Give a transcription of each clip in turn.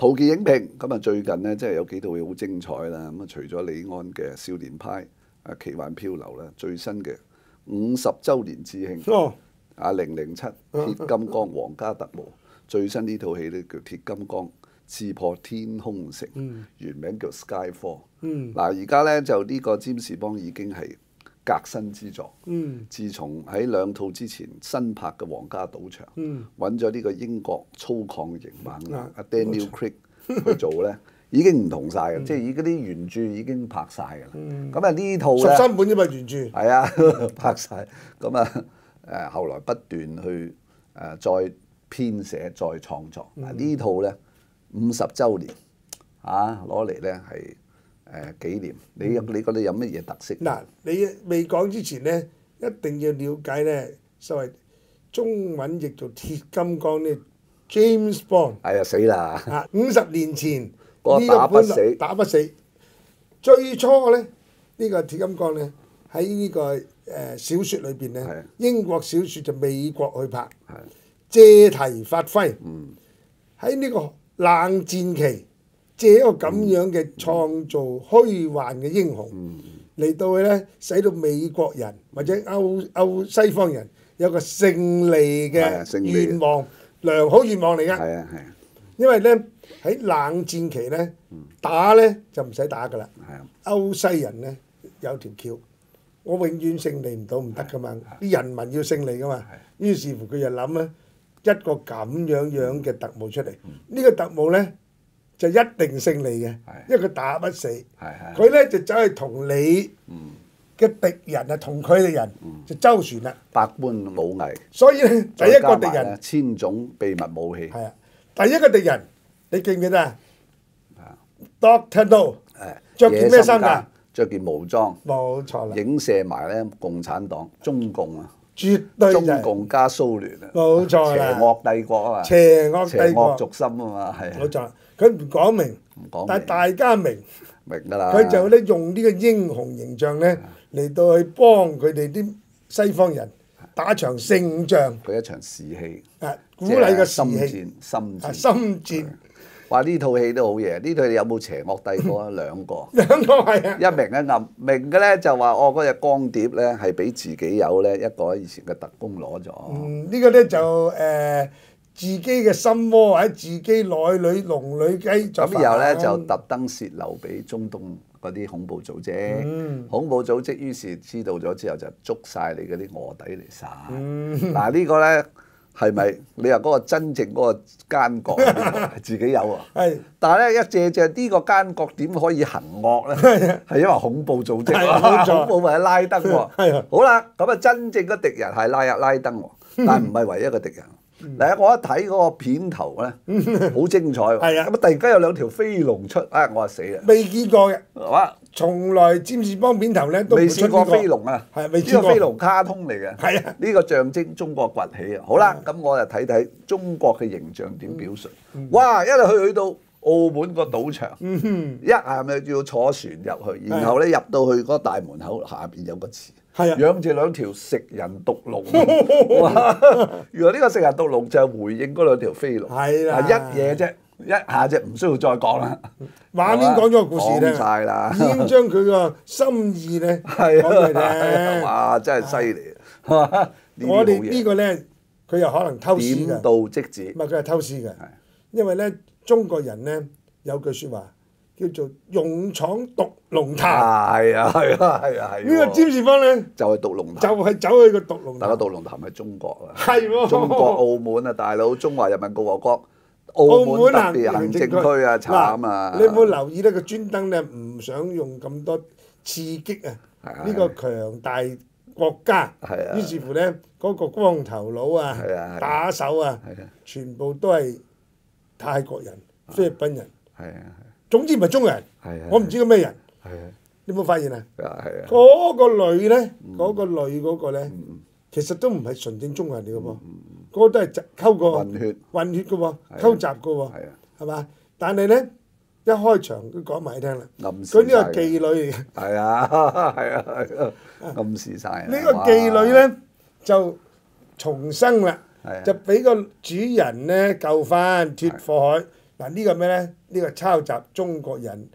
陶傑影評咁啊，最近呢，即係有幾套戲好精彩啦。咁啊，除咗李安嘅《少年派》啊，《奇幻漂流》啦，最新嘅50週年致慶啊，007鐵金剛皇家特務最新呢套戲呢，叫《鐵金剛刺破天空城》，原名叫 Skyfall。嗱，而家呢，就呢個占士邦已經係革新之作。自從喺2套之前新拍嘅《皇家賭場》，揾咗呢個英國粗獷型猛阿 Daniel Craig 去做呢，已經唔同晒嘅，即係而家啲原著已經拍晒㗎啦。咁啊呢套呢13本啫嘛原著。係啊，拍晒。咁啊後來不斷去再編寫再創作。嗱呢套呢50週年啊攞嚟呢係。紀念你覺得有乜嘢特色？嗱，你未講之前呢，一定要了解呢所謂中文譯做鐵金剛呢 James Bond。係啊，死啦！50年前呢個打不死，打不死。最初呢，呢個鐵金剛呢喺呢個小説裏邊呢，英國小説就美國去拍，借題發揮。喺呢個冷戰期。借一個咁樣嘅創造虛幻嘅英雄嚟到去咧，使到美國人或者西方人有個勝利嘅願望，良好願望嚟㗎。係啊。因為咧喺冷戰期咧打咧就唔使打㗎啦。歐西人咧有條橋，我永遠勝利唔到唔得㗎嘛，啲人民要勝利㗎嘛。於是乎佢就諗咧一個咁樣嘅特務出嚟，呢個特務咧。就一定勝利嘅，因為佢打不死。佢咧就走去同你嘅敵人啊，同佢哋人就周旋啦。百般武藝。所以咧，第一個敵人千種秘密武器。係啊，第一個敵人你記唔記得啊？Doctor No。着件咩衫㗎？着件毛裝。冇錯啦。影射埋咧共產黨、中共啊。絕對中共加蘇聯啊。冇錯啦。邪惡帝國啊嘛。邪惡帝國。邪惡軸心啊嘛，係。冇錯。佢唔講明，但係大家明㗎啦。佢就咧用呢個英雄形象咧嚟到去幫佢哋啲西方人打場勝仗。佢一場士氣。鼓勵個士氣。心戰。話呢套戲都好嘢，呢套戲有冇邪惡帝國啊？2個。2個係啊。一明一暗，明嘅咧就話嗰隻光碟咧係俾自己有咧一個以前嘅特工攞咗。呢個咧就自己嘅心窩或者自己內裏龍女雞咁然後咧就特登泄漏俾中東嗰啲恐怖組織，恐怖組織於是知道咗之後就捉晒你嗰啲臥底嚟殺。嗱呢個咧係咪你話嗰個真正嗰個奸角係自己有啊？係。但係咧一借呢個奸角點可以行惡咧？係因為恐怖組織啊，恐怖或者拉登喎。好啦，咁啊真正嘅敵人係拉登喎，但係唔係唯一嘅敵人。嗱，我一睇嗰個片頭咧，好精彩喎。咁啊，突然間有2條飛龍出，我話死啦！未見過嘅，哇！從來占士邦片頭咧都未試過飛龍啊，未試過。呢個飛龍卡通嚟嘅，係啊，呢個象徵中國崛起啊！好啦，咁我就睇睇中國嘅形象點表述。哇！一路去到澳門個賭場，一係咪要坐船入去，然後咧入到去嗰個大門口下邊有個池。養住2條食人毒龍，原來呢個食人毒龍就係回應嗰2條飛龍，係啦，一嘢啫，一下啫，唔需要再講啦。畫面講咗個故事咧，講曬啦，已經將佢個心意咧講嚟聽。哇！真係犀利，係嘛？我哋呢個咧，佢又可能偷師嘅，點到即止。唔係佢係偷師嘅，因為咧中國人咧有句説話。叫做勇闖毒龍潭。係啊！呢個占士邦咧就係毒龍潭，就係走去個毒龍潭。但係個毒龍潭係中國啊，係喎，中國澳門啊，大佬，中華人民共和國澳門特別行政區啊，慘啊！你有冇留意咧？佢專登咧唔想用咁多刺激啊，呢個強大國家。於是乎咧，嗰個光頭佬啊、打手啊，全部都係泰國人、菲律賓人。總之唔係中國人，我唔知佢咩人。你有冇發現啊？嗰個女咧，嗰個女嗰個咧，其實都唔係純正中國人嚟嘅噃，嗰個都係溝過混血嘅喎，溝雜嘅喎，係嘛？但係咧，一開場都講埋你聽啦，佢呢個妓女嚟嘅。係啊，暗示晒。呢個妓女咧就重生啦，就俾個主人咧救翻脫禍海。嗱呢個咩咧？呢個抄襲中國人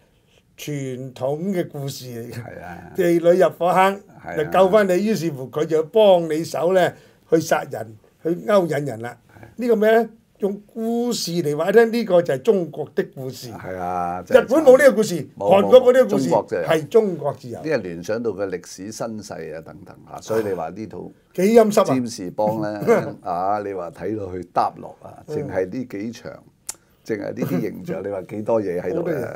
傳統嘅故事嚟嘅。係啊，妓女入火坑，就救翻你，於是乎佢就幫你手咧去殺人，去勾引人啦。呢個咩咧？用故事嚟話聽，呢個就係中國的故事。係啊，日本冇呢個故事，韓國冇呢個故事，係中國自有。呢個聯想到嘅歷史身世啊等等嚇，所以你話呢套幾陰濕啊！占士邦咧啊，你話睇落去搭落啊，淨係呢幾場，淨係呢啲形象，你話幾多嘢喺度咧？